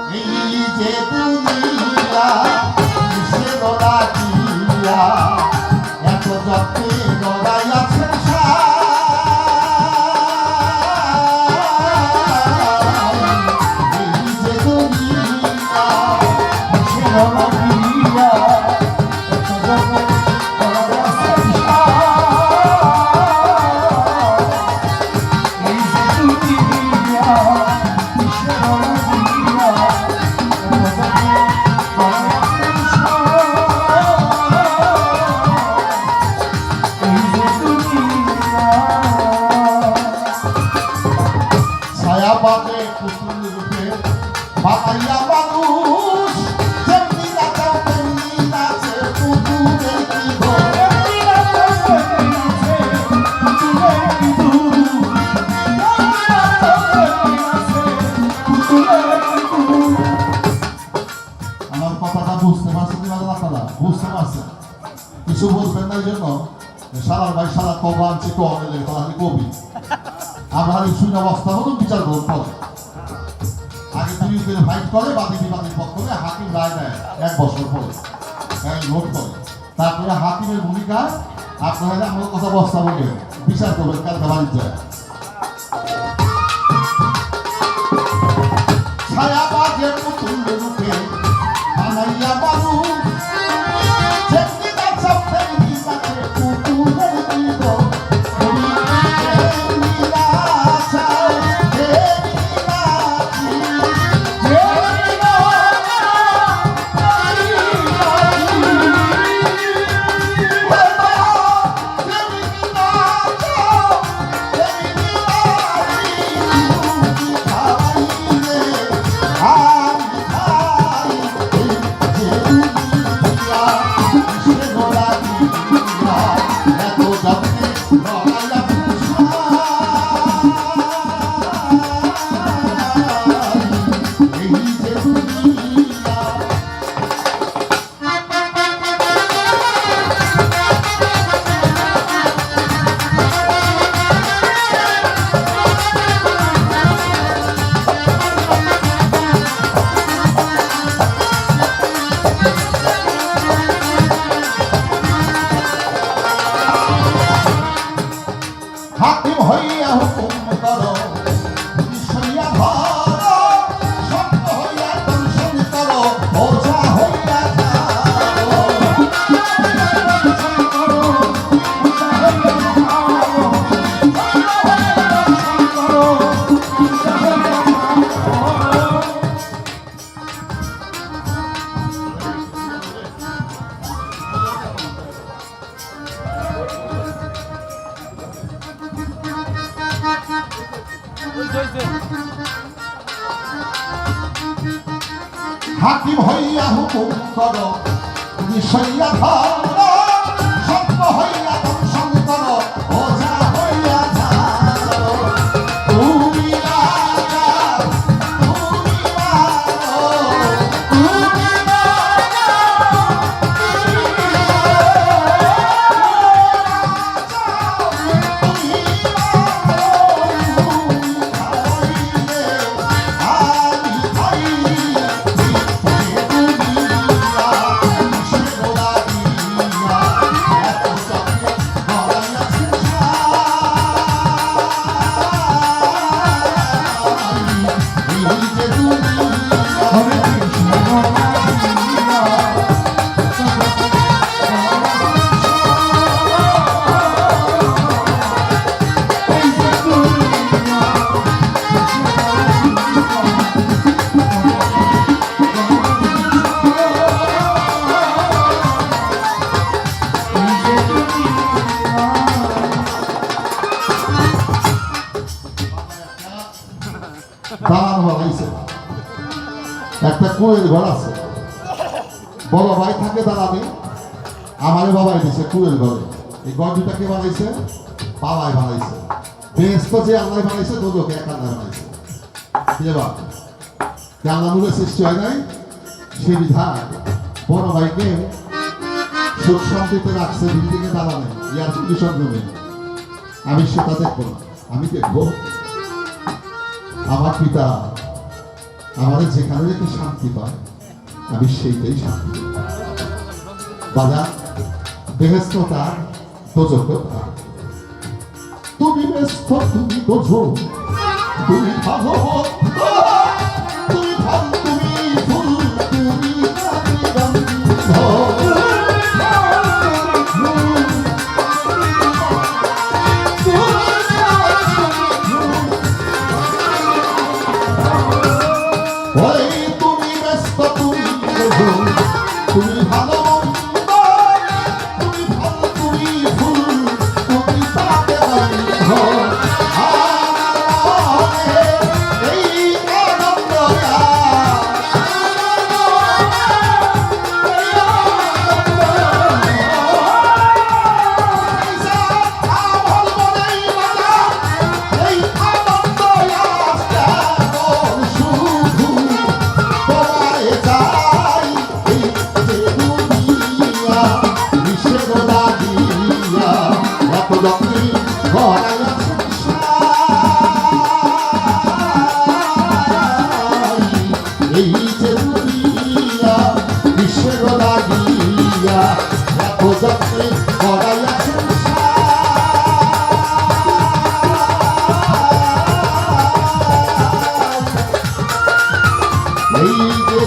এই যে দুনিয়া কিসে গড়াইয়া এত যত্নে গড়াইয়াছেন এই যে দুনিয়া কিসে গড়াইয়া এত যত্নে গড়াইয়াছেন এই যে দুনিয়া কিসে গড়াইয়া ছায়াপাতে পুতুল রূপে বানাইয়া মানুষ যেমনি নাচাও তেমনি নাচে পুতুলের কি ঘর আমার কথাটা বুঝতে পারছেন আপনারা বুঝতে পারছেন কিছু বলবেন না এই জন্য সারার ভাই সারা কবা আনছে কমেলের তাহলে কবি আমরা এই শূন্য অবস্থা হলো বিচার গ্রহণ করে আগে দুই দিন ফাইট করে বাদী বিবাদী পক্ষে হাকিম রায় দেয় 1 বছর পরে ভোট করে তারপরে হাকিমের ভূমিকা আপনারা আমার কথা বস্তা বলে বিচার করবেন কালকে বাড়ির যায় ছায়া বাজে পুতুল রূপে বানাইয়া মানুষ যেমনি নাচাও তেমনি নাচে পুতুলের কি ঘর হাকিম হইয়া হুকুম করো বিষয়া ধরো সত্য হইয়া দর্শন করো ওঝা হইয়া যাও হাকিম হইয়া হুকুম করো বিষয়া ধরো সত্য হইয়া দর্শন করো ওঝা হইয়া যাও তুমি রাজা তুমি মারো তুমি রাজা দাঁড়ানো বানাইছে একটা কুয়ের ঘর আছে বড় ভাই থাকে দাঁড়াবে আমারে বাবাই দিছে কুয়ের ঘরে এই ঘর দুটাকে বানাইছে বাবাই বানাইছে বেশ তো যে আল্লাহ বানাইছে দুটোকে এক আল্লাহ বানাইছে আল্লাহ নূরের সৃষ্টি হয় নাই সে বিধান বড় ভাইকে সুখ শান্তিতে রাখছে বিল্ডিংয়ে দাঁড়ানো ইয়ার কন্ডিশন রুমে আমি সেটা দেখবো না আমি দেখবো আমার পিতা আমাদের যেখানে যেতে শান্তি পায় আমি সেইটাই শান্তি বাবা বেহেস্ত তার দোজক তার তুমি ব্যস্ত তুমি দোজক তুমি ভালো তুমি ভালো তুমি ফুল তুমি তুমি ব্যস্ত তুমি তুমি ভালো তুমি ভালো তুমি ফুল তুমি তাকে এই আনন্দ এই যে দুনিয়া বিশ্বের লাগিয়া এত যত্নে গড়াইয়া এই যে